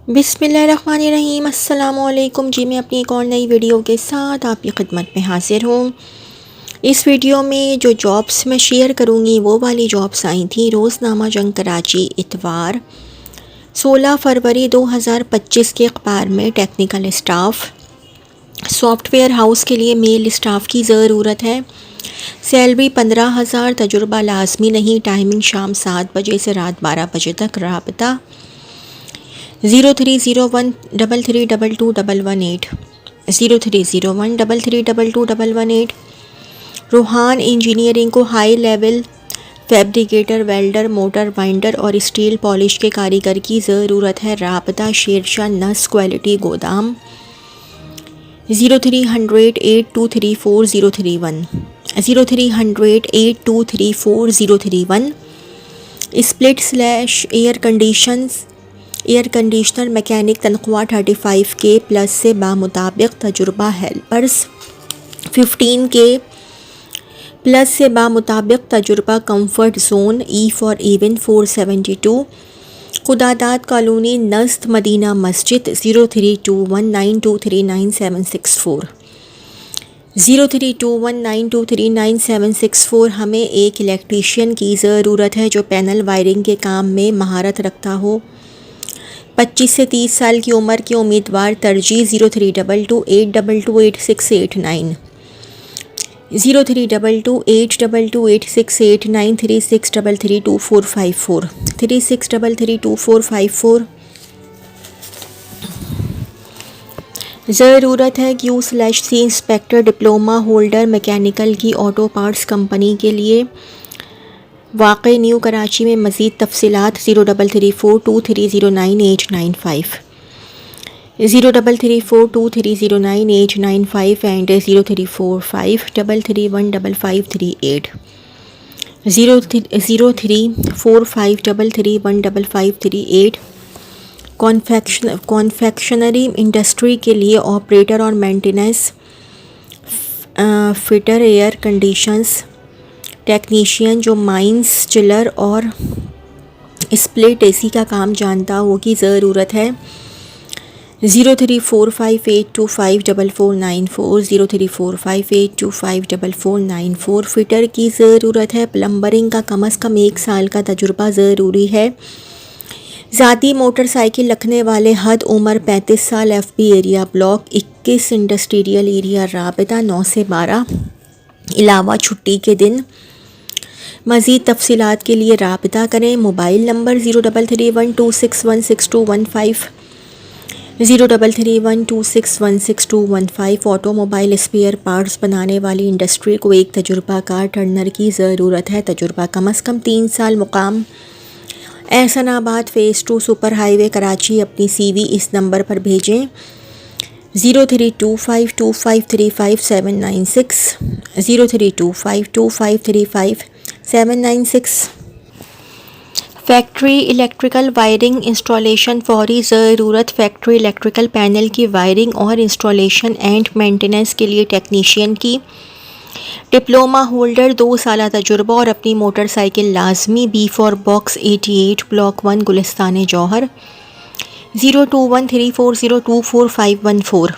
बिस्मिल्लाहिर्रहमानिर्रहीम। अस्सलामुअलैकुम जी। मैं अपनी एक और नई वीडियो के साथ आपकी खिदमत में हाजिर हूँ। इस वीडियो में जो जॉब्स मैं शेयर करूँगी वो वाली जॉब्स आई थी। रोज़नामा जंग कराची इतवार 16 फरवरी 2025 के अखबार में टेक्निकल स्टाफ सॉफ्टवेयर हाउस के लिए मेल स्टाफ की ज़रूरत है। सैलरी 15,000। तजुर्बा लाजमी नहीं। टाइमिंग शाम 7 बजे से रात 12 बजे तक। राबता 030133221118 030133221118। रूहान इंजीनियरिंग को high level fabricator, welder, motor winder और स्टील पॉलिश के कारीगर की ज़रूरत है। राबता शेरशाह नस क्वालिटी गोदाम 03008234 03008234 split slash air conditioner mechanic. तनख्वाह 35 के प्लस से बामुताबिक तजुर्बा। हेल्पर्स 15 के प्लस से बामुताबिक तजुर्बा। Comfort zone E for even 472 Khudadad colony नज़द मदीना मस्जिद 032192396764 032192396764। हमें एक इलेक्ट्रीशियन की ज़रूरत है जो पैनल वायरिंग के काम में महारत रखता हो। 25 से 30 साल की उम्र के उम्मीदवार। तरजीह 032282288689 032282288689 36332454 36332454। ज़रूरत है Q/C inspector diploma holder mechanical की ऑटो पार्ट्स कंपनी के लिए। वाक़ई न्यू कराची में। मज़ीद तफसीलात 033423099895 033423099895 एंड 0345331538 0345331538। कॉन्फेक्शनरी इंडस्ट्री के लिए ऑपरेटर और maintenance fitter, air conditions technician जो माइंस चिलर और स्प्लिट एसी का काम जानता हो की ज़रूरत है। 0345825494 0345825494 फिटर की ज़रूरत है। प्लम्बरिंग का कम से कम 1 साल का तजुर्बा ज़रूरी है। ज़ाती मोटरसाइकिल रखने वाले। हद उम्र 35 साल। FB area block 21 industrial area. राबता 9 से 12 अलावा छुट्टी के दिन। मज़ीद तफसीलात के लिए राबता करें। Mobile number 0331261621 0331261621। Automobile spare parts बनाने वाली इंडस्ट्री को एक तजुर्बाकार टर्नर की ज़रूरत है। तजुर्बा कम से कम 3 साल। मुकाम Ehsanabad phase 2 super highway Karachi. अपनी CV इस नंबर पर भेजें 032525359796 032525359796। फैक्ट्री इलेक्ट्रिकल वायरिंग इंस्टॉलेशन फौरी ज़रूरत। फैक्ट्री इलेक्ट्रिकल पैनल की वायरिंग और इंस्टॉलेशन एंड मेंटेनेंस के लिए टेक्नीशियन की। डिप्लोमा होल्डर 2 साल तजुर्बा और अपनी मोटरसाइकिल लाजमी। B for box 88 block 1 Gulistan जौहर 021340241514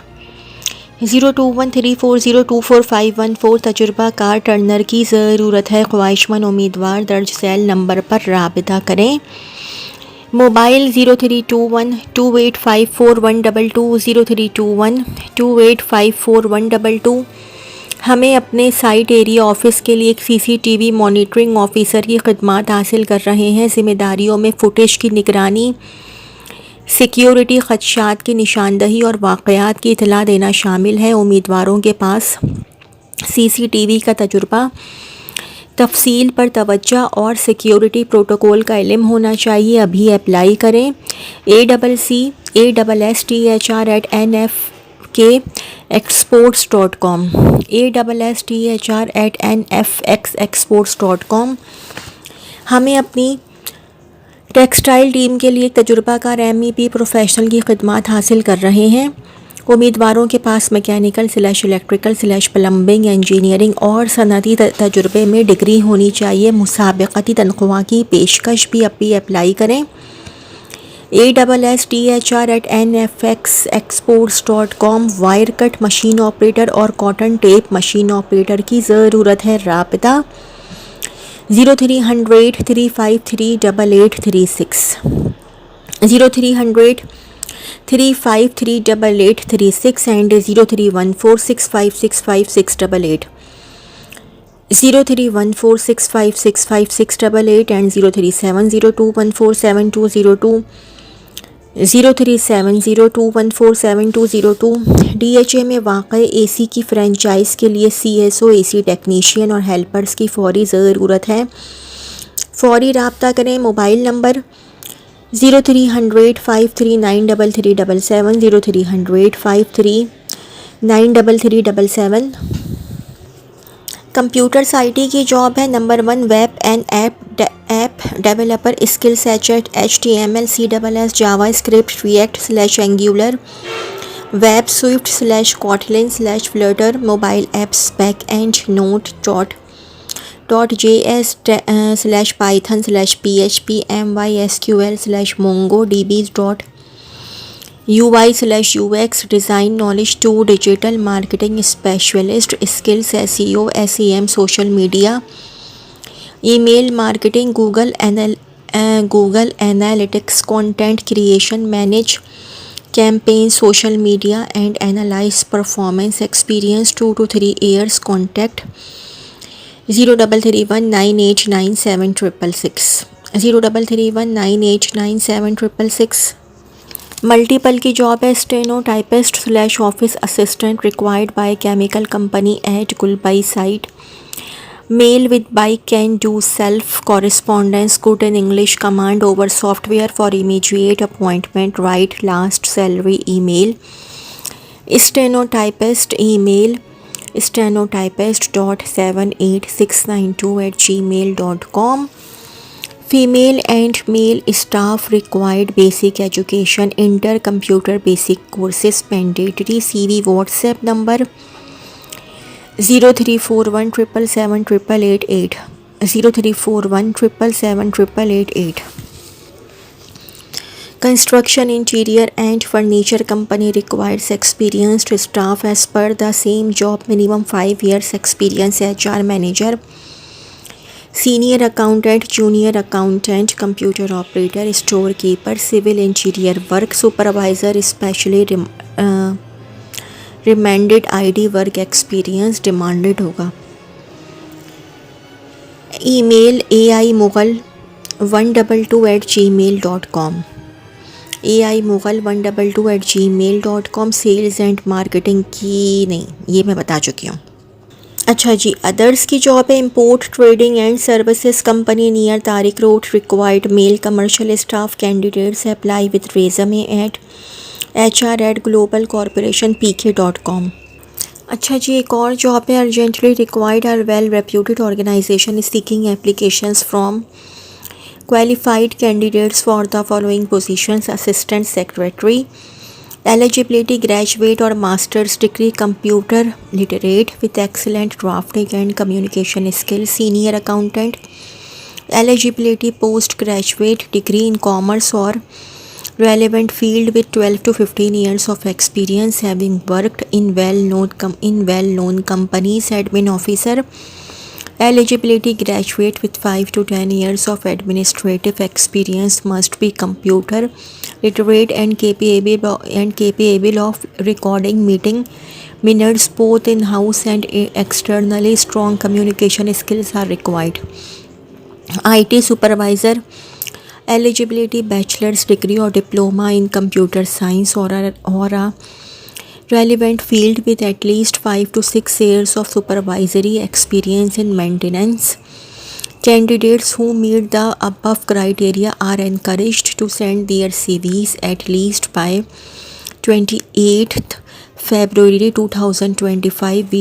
021340241514। तजुर्बा कार टर्नर की ज़रूरत है। ख्वाहिशमंद उम्मीदवार दर्ज सेल नंबर पर राबिता करें। मोबाइल 0321285412 0321285412। हमें अपने साइट एरिया ऑफिस के लिए एक CCTV मॉनिटरिंग ऑफिसर की खिदमत हासिल कर रहे हैं। ज़िम्मेदारियों में फुटेज की निगरानी, सिक्योरिटी खदशात की निशानदही और वाक़यात की इतला देना शामिल है। उम्मीदवारों के पास CCTV का तजुर्बा, तफसील पर तवज्जो और सिक्योरिटी प्रोटोकॉल का इल्म होना चाहिए। अभी अप्लाई करें। ASSTHR@nfkexports.com ASSTHR@nfkexports.com। हमें अपनी टेक्सटाइल टीम के लिए तजुर्बाकार MEP प्रोफेशनल की खिदमत हासिल कर रहे हैं। उम्मीदवारों के पास मैकेनिकल / इलेक्ट्रिकल / प्लम्बिंग, इंजीनियरिंग और सनती तजुर्बे में डिग्री होनी चाहिए। मुसाबकती तनख्वाह की पेशकश भी अप्लाई करें। ASSDHR@nfxexports.com। Wire cut machine operator और कॉटन टेप मशीन ऑपरेटर की ज़रूरत है। राब्ता 0300 353 8836, 0300 353 8836 एंड 031465656888, 031465656888 एंड 0370214720, 0370214720। DHA में वाक़ AC की फ्रेंचाइज के लिए CSO AC टेक्नीशियन और हेल्पर्स की फ़ौरी ज़रूरत है। फ़ौरी रब्ता करें। Mobile number 0300 5393377, 0300 5393377। कंप्यूटर IT की जॉब है। Number 1 web and app developer, skill set HTML CSS JavaScript React/Angular, web Swift/Kotlin/Flutter, mobile apps backend Node.js/Python/PHP, MySQL/MongoDB.UI/UX, design knowledge 2, digital marketing specialist, skills SEO SEM social media, email marketing, Google analytics, content creation, manage campaign social media and analyse performance, experience 2 to 3 years, contact 0331989766, 0331989766। Multiple की job है। Steno typist office assistant required by chemical company at Gulbai site. Male with bike can do self correspondence, good in English, command over software for immediate appointment, write last salary. Email stenotypist, email stenotypist.78692@gmail.com। Female and male staff required basic education, inter computer basic courses mandatory. CV WhatsApp number 0341777888, 0341777888। Construction, interior and furniture company requires experienced staff as per the same job, minimum 5 years experience। HR manager, senior accountant, junior accountant, computer operator, storekeeper, civil interior work supervisor, especially remanded ID work experience demanded होगा। Email aimughal122@gmail.com, aimughal122@gmail.com। Sales and marketing की नहीं, ये मैं बता चुकी हूँ। अच्छा जी, अदर्स की जॉब है। Import trading and services company near Tariq road required male commercial staff candidates apply with resume at HR@globalcorporationpk.com। अच्छा जी, एक और जॉब है। Urgently required are well reputed organisation seeking applications from qualified candidates for the following positions: assistant secretary, eligibility graduate और masters degree, computer literate with excellent drafting and communication skill. Senior accountant, eligibility post graduate degree in commerce और relevant field with 12 to 15 years of experience having worked in well-known companies. Admin officer, eligibility graduate with 5 to 10 years of administrative experience, must be computer literate and capable of recording meeting minutes both in-house and externally. Strong communication skills are required. IT supervisor, eligibility bachelor's degree or diploma in computer science or a relevant field with at least 5 to 6 years of supervisory experience in maintenance. Candidates who meet the above criteria are encouraged to send their CVs at least by 28th February 2025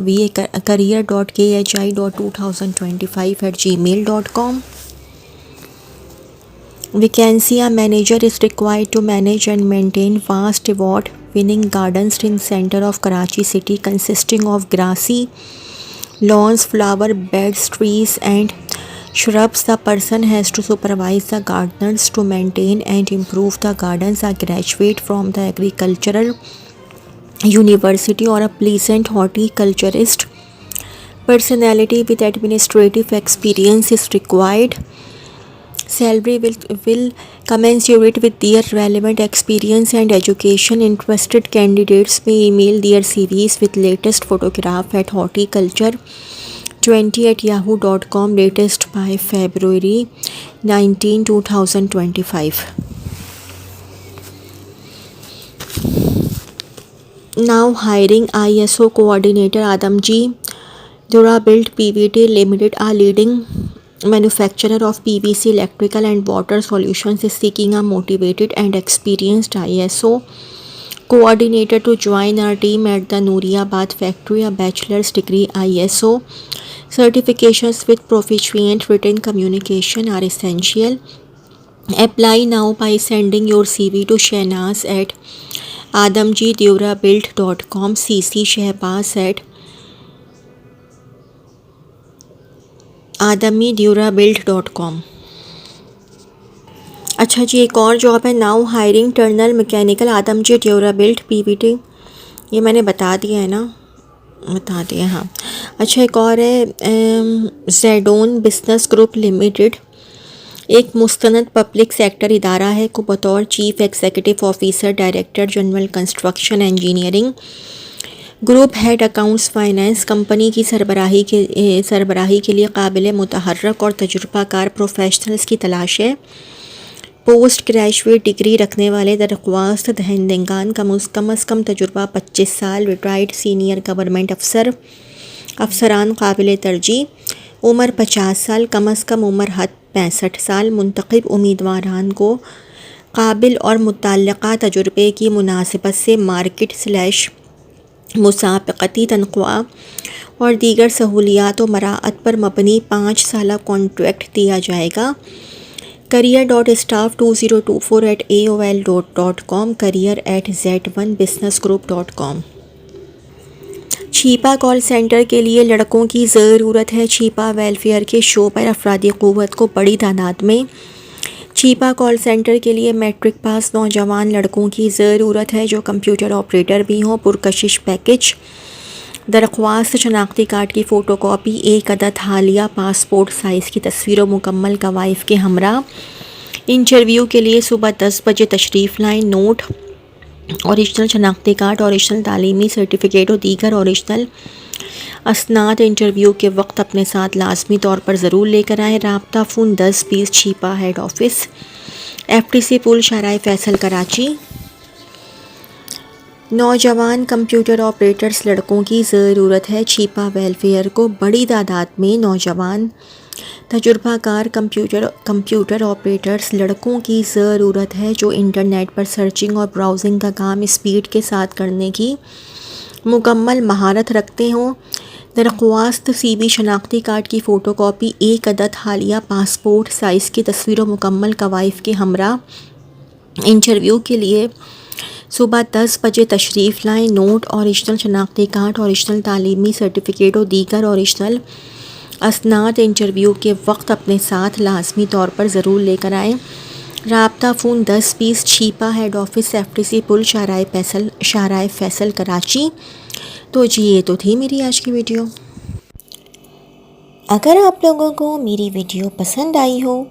via career.khi.2025@gmail.com. Vacancy: a manager is required to manage and maintain vast award-winning gardens in center of Karachi city consisting of grassy lawns, flower beds, trees and shrubs. The person has to supervise the gardeners to maintain and improve the gardens. A graduate from the agricultural university or a pleasant horticulturist. Personality with administrative experience is required. Salary will commensurate with their relevant experience and education. Interested candidates may email their CVs with latest photograph at horticulture20@yahoo.com, latest by February 19, 2025. Now hiring ISO coordinator. Adamji Durabuild PVT Limited, a leading manufacturer of PVC electrical and water solutions, is seeking a motivated and experienced ISO coordinator to join our team at the Nooriabad factory. A bachelor's degree ISO certifications with proficient written communication are essential. Apply now by sending your CV to Shehnaz at adamjidurabuild.com, CC Shehbaz at adamjidurabuild.com. अच्छा जी, एक और job है, now hiring turner mechanical Adamjee Durabuilt PVT, ये मैंने बता दिया है ना, बता दिया हाँ. अच्छा एक और है ज़ेडोन बिजनेस ग्रुप लिमिटेड, एक मुस्तनद पब्लिक सेक्टर इदारा है, को बतौर chief executive officer director general construction engineering group head accounts finance company की सरबराही के लिए काबिल मुतहर्रक और तजुर्बाकार प्रोफेशनल्स की तलाश है. पोस्ट ग्रेजुएट डिग्री रखने वाले दरख्वास्त दहिंदगान का कम अज़ कम तजुर्बा 25 साल. रिटायर्ड सीनियर गवर्नमेंट अफसरान काबिल तरजीह. उम्र 50 साल, कम अज़ कम उम्र हद 65 साल. मुंतखब उम्मीदवारान को काबिल और मुतल्लका तजुर्बे की मुनासिबत से मार्केट / मुसाबकती तनख्वाह और दीगर सहूलियात व मराअत पर मबनी 5 साला कॉन्ट्रैक्ट दिया जाएगा. career.staff2024@aol.com, career@z1businessgroup.com. छिपा कॉल सेंटर के लिए लड़कों की ज़रूरत है. छिपा वेलफेयर के शो पर अफरादी क़ुव्वत को बड़ी तादाद में. छिपा कॉल सेंटर के लिए मैट्रिक पास नौजवान लड़कों की ज़रूरत है जो कंप्यूटर ऑपरेटर भी हों. पुरकशिश पैकेज. दरख्वास्त शनाख्ती कार्ड की फ़ोटोकॉपी, 1 अदद हालिया पासपोर्ट साइज़ की तस्वीरों मुकम्मल कवाइफ के हमरा. इंटरव्यू के लिए सुबह 10 बजे तशरीफ़ लाएँ. नोट, ओरिजिनल शनाख्ती कार्ड, ओरिजिनल तालीमी सर्टिफिकेट और दीगर ओरिजिनल असनाद इंटरव्यू के वक्त अपने साथ लाजमी तौर पर ज़रूर लेकर आएँ. राब्ता फ़ोन 10-20 छिपा हेड ऑफिस, FTC पुल, शाहराह फैसल, कराची. नौजवान कंप्यूटर ऑपरेटर्स लड़कों की ज़रूरत है. छिपा वेलफेयर को बड़ी तादाद में नौजवान तजुर्बाकार कंप्यूटर ऑपरेटर्स लड़कों की ज़रूरत है जो इंटरनेट पर सर्चिंग और ब्राउजिंग का काम स्पीड के साथ करने की मुकम्मल महारत रखते हों. दरख्वास्त CV, शनाख्ती कार्ड की फ़ोटोकॉपी, 1 अदद हालिया पासपोर्ट साइज़ की तस्वीरों मुकम्मल कवाइफ के हमरा. इंटरव्यू के लिए सुबह 10 बजे तशरीफ़ लाएँ. नोट, ओरिजिनल शनाख्ती कार्ड, ओरिजिनल तालीमी सर्टिफिकेट और दीगर ओरिजिनल असनाद इंटरव्यू के वक्त अपने साथ लाजमी तौर पर ज़रूर लेकर आएँ. राब्ता फ़ोन 10-20 छिपा हेड ऑफिस, FTC पुल, शाहराह फैसल, कराची. तो जी ये तो थी मेरी आज की वीडियो. अगर आप लोगों को मेरी वीडियो पसंद आई हो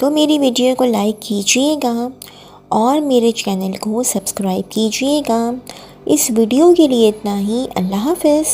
तो मेरी वीडियो को लाइक कीजिएगा और मेरे चैनल को सब्सक्राइब कीजिएगा. इस वीडियो के लिए इतना ही. अल्लाह हाफ़िज़.